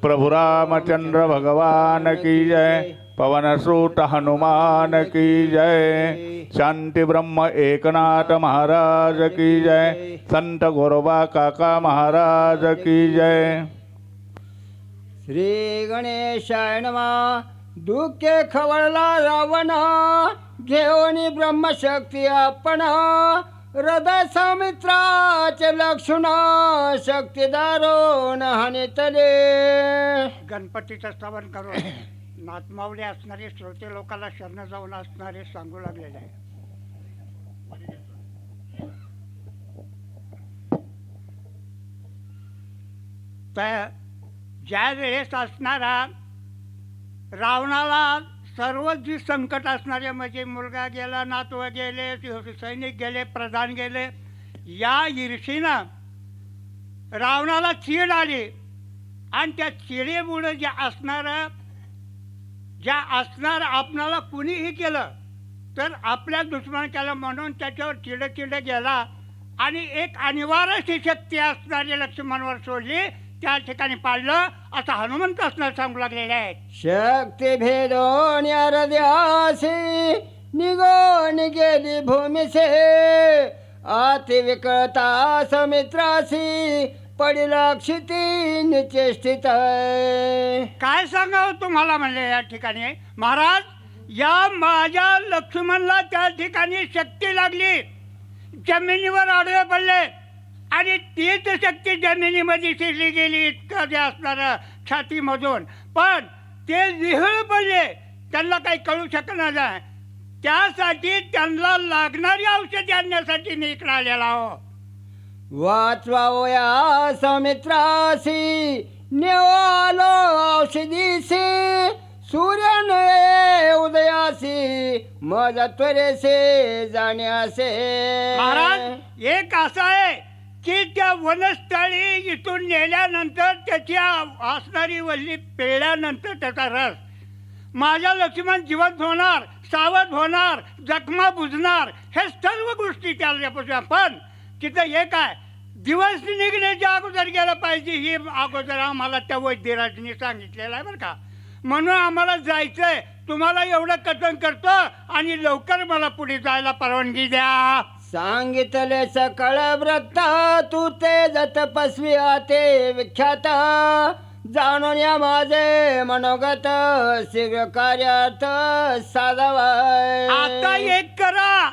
प्रभु रामचंद्र भगवान की जय। पवन सूत हनुमान की जय। शांति ब्रह्म एकनाथ महाराज की जय। संत गोरोबा काका महाराज की जय। श्री गणेशाय नमः। दुःखे खवळला रावण, घेऊन ब्रह्मशक्ती आपण, हृदय सौमित्राचे लक्षण, शक्ती दारोण हानितले। गणपतीचं स्तवन करून नाथमावले असणारे श्रोते लोकांना शरण जाऊन असणारे सांगू लागलेले आहे. तर ज्या वेळेस असणारा रावणाला सर्व जी संकट असणारे म्हणजे मुलगा गेला, नातू गेले, सैनिक गेले, प्रधान गेले, या ईर्षीनं रावणाला चीड आली आणि त्या चिडीमुळे ज्या असणार आपणाला कुणीही केलं तर आपल्या दुश्मन केलं म्हणून त्याच्यावर चिड गेला आणि एक अनिवार्य शक्ती असणारी लक्ष्मणवर सोडली, त्या ठिकाणी पाडलं असं हनुमंत असणार सांगू लागलेले आहेत. शक्ती भेदोन हृदयासी, निघून गेली भूमिसे, अति विकळता समित्रासी, पडिल क्षिती निचेष्टित. काय सांगावं तुम्हाला म्हणले या ठिकाणी महाराज, या माझ्या लक्ष्मणला त्या ठिकाणी शक्ती लागली, जमिनीवर आडवे पडले आणि तीच शक्ती जमिनीमध्ये शिरली गेली इतकं जे असणारं छातीमधून, पण ते विहळ पडले, त्यांना काही कळू शकणार नाही. त्यासाठी त्यांना लागणारी औषधी आणण्यासाठी मी इकडे आलेला आहो. वाचवावया समित्रासी, नेवालो औषधीसी, सूर्य नये उदयासी, मज त्वरेसे जाण्यासे. महाराज एक असं आहे की त्या वनस्थळी इथून नेल्यानंतर त्याची असणारी वल्ली पेळल्यानंतर त्याचा रस माझ्या लक्ष्मण जिवंत होणार, सावध होणार, जखमा बुजणार, हे सर्व गोष्टी त्यापासून. पण तिथं एक आहे, दिवस निघण्याच्या अगोदर गेलं पाहिजे, ही अगोदर आम्हाला त्या वैद्यराजने सांगितलेलं आहे बरं का. म्हणून आम्हाला जायचंय, तुम्हाला एवढं कथन करतो आणि लवकर मला पुढे जायला परवानगी द्या. सांगितले सकळ व्रत, तू ते तपस्वी ते विख्यात, जाणून या माझे मनोगत, शीघ्र कार्यार्थ साधावा. आता एक करा,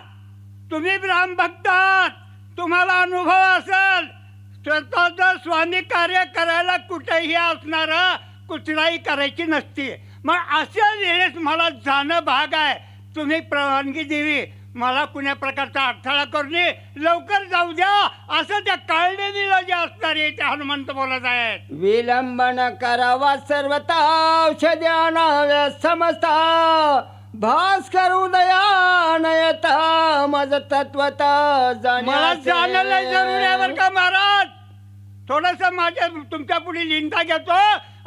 तुम्ही ब्राह्मभक्त आहात, तुम्हाला अनुभव असेल, स्वतःच स्वामी कार्य करायला कुठेही असणार कुचराई करायची नसती. मग अशा वेळेस मला जाणं भाग आहे, तुम्ही परवानगी द्यावी, मला कुण्या प्रकारचा अडथळा करून लवकर जाऊ द्या, असं त्या काळनेला जे असणार आहे ते हनुमंत बोलत आहेत. विलंबन करावा सर्वता, औषध्याना समजता, भास्कर उदया नयता, मज तत्वता मला जाण्याला जरूर आहे बरं का महाराज. थोडस माझ्या तुमच्या पुढे लिंता घेतो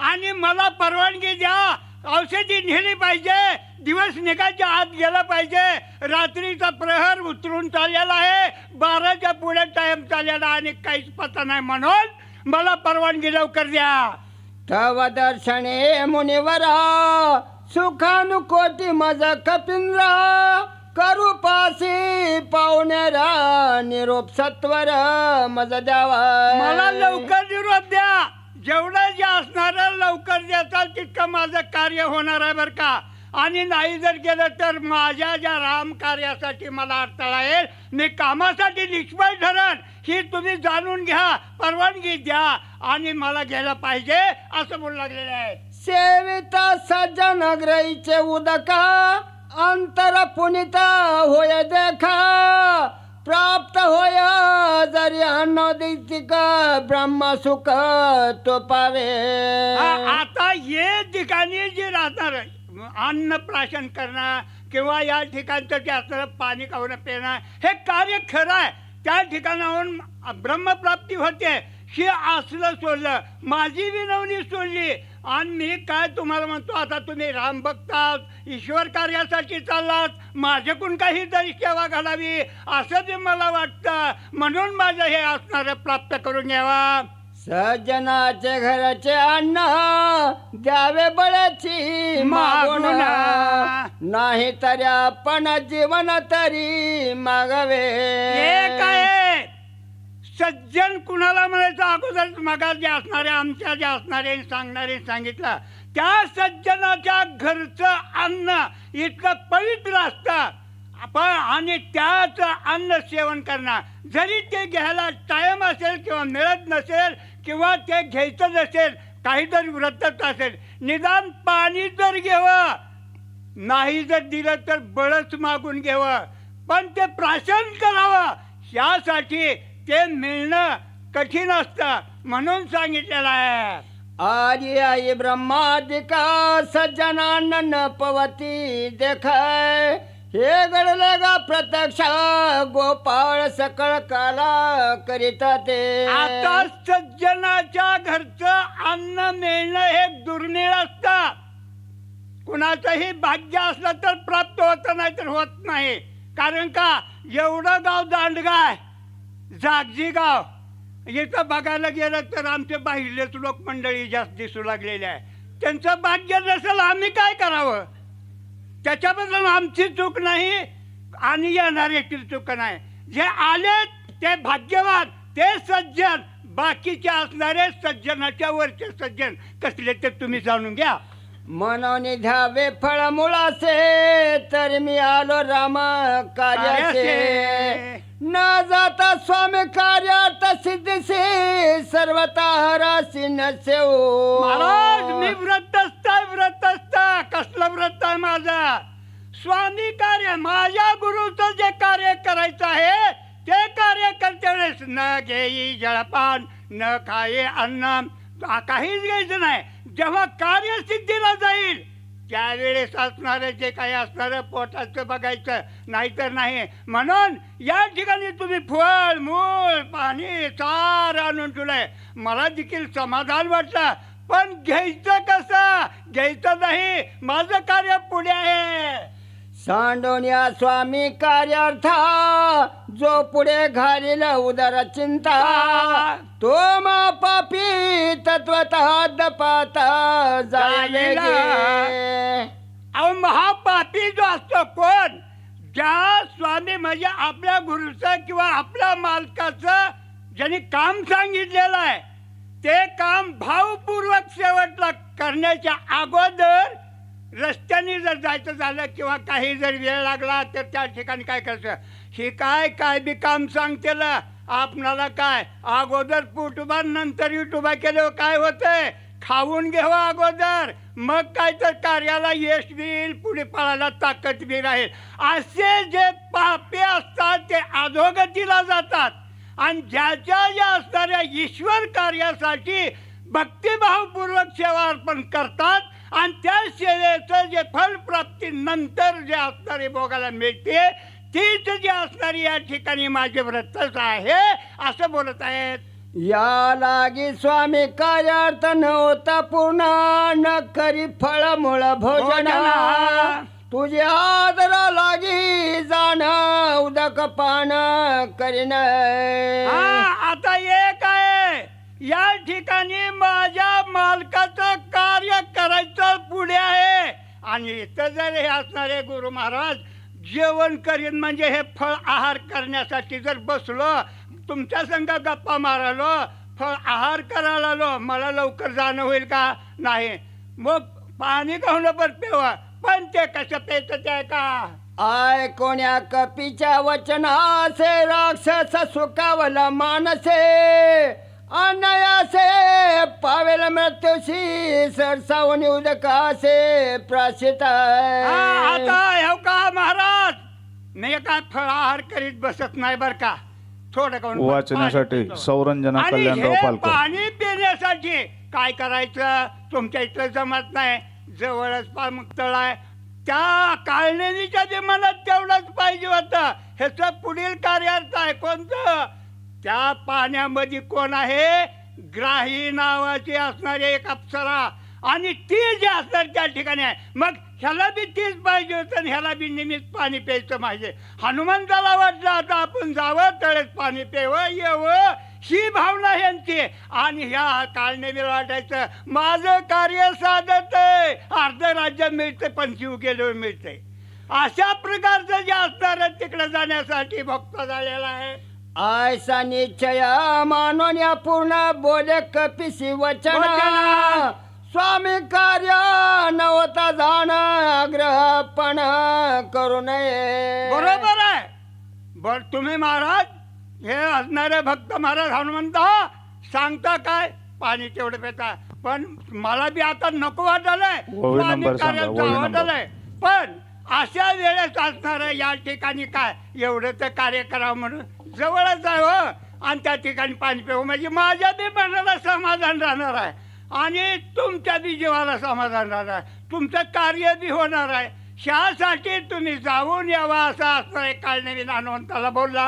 आणि मला परवानगी द्या. औषधी नेली पाहिजे, दिवस निघायच्या आत गेला पाहिजे, रात्रीचा प्रहर उतरून चाललेला आहे, 12च्या पुढे टाइम चाललेला आणि काहीच पता नाही, म्हणून मला परवानगी लवकर द्या. तव दर्शने मुनिवरा, सुखानुकोटी मज कपिंद्रा, करू पासी पाहुणेरा, निरोप सत्वर मज द्यावा. मला लवकर निरोप द्या, जेवढं जे असणार लवकर द्याल तितकं माझं कार्य होणार आहे बरं का. आणि नाही जर केलं तर माझ्या ज्या राम कार्यासाठी मला अडथळा येईल, मी कामासाठी निष्फळ ठरण, ही तुम्ही जाणून घ्या, परवानगी द्या आणि मला गेलं पाहिजे असं बोलू लागलेले आहेत. सेविता सज्जन ग्रहीचे उदका, अंतर पुनिता होय देखा, प्राप्त होय जरी अन्नदैतिक ब्रह्म सुख तो पावे. आता हे ठिकाणी जे राहणार अन्न प्राशन करणं किंवा या ठिकाणचं ते असणारं पाणी खाऊन पिणं हे कार्य खरं आहे, त्या ठिकाणाहून ब्रह्मप्राप्ती होते, हे असलं सोडलं, माझी विनवणी सोडली आणि मी काय तुम्हाला म्हणतो, आता तुम्ही राम भक्तात, ईश्वर कार्यासाठी चाललात, माझ्याकडून काही तरी सेवा घडावी असं ते मला वाटतं, म्हणून माझं हे असणारं प्राप्त करून घ्यावा. सज्जनाचे घराचे अन्न द्यावे बळाची मागून मागून. नाही तरी आपण जीवन तरी मागावे. एक आहे सज्जन कुणाला म्हणायचं अगोदर मगा जे असणारे आमच्या जे असणारे सांगणारे सांगितलं त्या सज्जनाच्या घरचं अन्न इतकं पवित्र असतं आपण आणि त्याच अन्न सेवन करणं जरी ते घ्यायला टाइम असेल किंवा मिळत नसेल किंवा ते घ्यायचं नसेल काहीतरी व्रतच असेल निदान पाणी जर घ्यावं नाही जर दिलं तर बळच मागून घ्यावं पण ते प्राशन करावं यासाठी ते मिळणं कठीण असतं म्हणून सांगितलेलं आहे. आदि आई ब्रह्मादिका सज्जनांना न पवती देखाय हे घडले गा प्रत्यक्ष गोपाळ सकळ काला करीता ते. आता सज्जनाच्या घरचं अन्न मिळणं हे दुर्मिळ असतं. कुणाचंही भाग्य असलं तर प्राप्त होतं नाही तर होत नाही. कारण का एवढं गाव दांडगाय जागजी गाव इथं बघायला गेलं तर आमचे बाहेरलेच लोक मंडळी जास्त दिसू लागलेले आहे. त्यांचं भाग्य नसेल आम्ही काय करावं त्याच्याबद्दल आमची चूक नाही आणि येणाऱ्याची चूक नाही. जे आले ते भाग्यवान ते सज्जन बाकीचे असणारे सज्जनाच्या वरचे सज्जन कसले ते तुम्ही जाणून घ्या. म्हणून द्यावे फळ मुळासे तर मी आलो राम कार्याचे न जाता स्वामी कार्यात सिद्धीसे सर्वता राशी नसेव. महाराज मी व्रतस्थ कसलं व्रत आहे माझं स्वामी कार्य माझ्या गुरुचं जे कार्य करायचं आहे ते कार्य करते वेळेस न घेई जळपान न खाये अन्न काहीच घ्यायचं नाही. जेव्हा कार्यसिद्धीला जाईल त्यावेळेस असणारं जे काही असणारं पोटाचं बघायचं नाहीतर नाही. म्हणून या ठिकाणी तुम्ही फळ मूळ पाणी चार आणून ठेवलंय मला देखील समाधान वाटलं पण घ्यायचं कसं घ्यायचं नाही माझं कार्य पुढे आहे. सांडोनिया स्वामी कार्यार्था जो पुढे घालील उदर चिंता तो मा पापी तत्वतः दपाता जायले गे. अहो महापापी जो असतो कोण ज्या स्वामी म्हणजे आपल्या गुरुचं किंवा आपल्या मालकाचं ज्यांनी काम सांगितलेलं आहे ते काम भावपूर्वक शेवटला करण्याच्या अगोदर रस्त्याने जर जायचं झालं किंवा काही जर वेळ लागला तर त्या ठिकाणी काय करायचं हे काय बी काम सांगतेलं आपणाला काय अगोदर पोटुबा नंतर युटुबा केल्यावर काय होतंय खाऊन घ्यावं अगोदर मग काय तर कार्याला यश देईल पुढे पळायला ताकद बी राहील. असे जे पापे असतात ते अधोगतीला जातात आणि ज्याच्या ज्या असणाऱ्या ईश्वर कार्यासाठी भक्तिभावपूर्वक सेवा अर्पण करतात आणि त्या सेवेचं जे फलप्राप्ती नंतर जे असणारी भोगायला मिळते तीच जी असणारी या ठिकाणी माझे व्रतच आहे असं बोलत आहेत. या लागी स्वामी कार्यार्थ नव्हता पूर्ण न करी फळ मुळ भोजन तुझे आदरा लागी जाण उदक पान करीन. आता एक आहे या ठिकाणी माझ्या मालकाचं कार्य करायचं पुढे आहे आणि इथं जर हे असणारे गुरु महाराज जेवण करीन म्हणजे हे फळ आहार करण्यासाठी जर बसलो तुमच्या संग गप्पा मारालो फळ आहार करायला आलो मला लवकर जाणं होईल का नाही. मग पाणी खाऊन पर पेवा पण ते कसं पेचं ते का आय कोण्या कपीच्या वचनासे राक्षस सुखावला मानसे अनयासे पावेल मृत्यूशी सरसावून उदकासे प्राशित. आता हे का महाराज मी काय फळाहार करीत बसत नाही बर का थोडं वाचण्यासाठी सौरंजना कल्याणराव पालकर. पाणी पिण्यासाठी काय करायचं तुमच्या इथलं जमत नाही जवळच तळ आहे त्या काळणीच्या जे मनात तेवढंच पाहिजे होतं ह्याचं पुढील कार्यार्थ आहे कोणतं त्या पाण्यामध्ये कोण आहे ग्राही नावाची असणारी एक अप्सरा आणि ती जी असणार त्या ठिकाणी आहे. मग ह्याला बी तीच पाहिजे होतं आणि ह्याला बी निमित्त पाणी प्यायचं पाहिजे. हनुमंताला वाटलं आता आपण जावं तळेत पाणी प्यावं येवं ही भावना यांची. आणि ह्या काळनेमीला वाटायचं माझं कार्य साधत आहे, अर्ध राज्य मिळते पण जीव गेलो मिळते. अशा प्रकारचं जे असणार आहे तिकडे जाण्यासाठी भक्त झालेला आहे. ऐसा निश्चय मानून या पूर्ण बोले कपिसी वचन वचन. स्वामी कार्य नवता जाण आग्रह पण करू नये. बरोबर आहे. बर तुम्ही महाराज हे असणारे भक्त महाराज हनुमंत सांगता काय पाणी तेवढं पिता, पण मला बी आता नको वाटलंय, ओवी स्वामी नंबर सांगा, कार्यात ओवी जावं नंबर. वाटलंय. पण अशा वेळेस असणार या ठिकाणी काय एवढं तर कार्य करावं म्हणून जवळच आहे हो, आणि त्या ठिकाणी पाणी पिऊ म्हणजे माझ्या बी मनाला समाधान राहणार आहे आणि तुमच्या बी जीवाला समाधान राहणार आहे, तुमचं कार्य बी होणार आहे. ह्यासाठी तुम्ही जाऊन यावा असं असं काळनेमी हनुमंताला बोलला.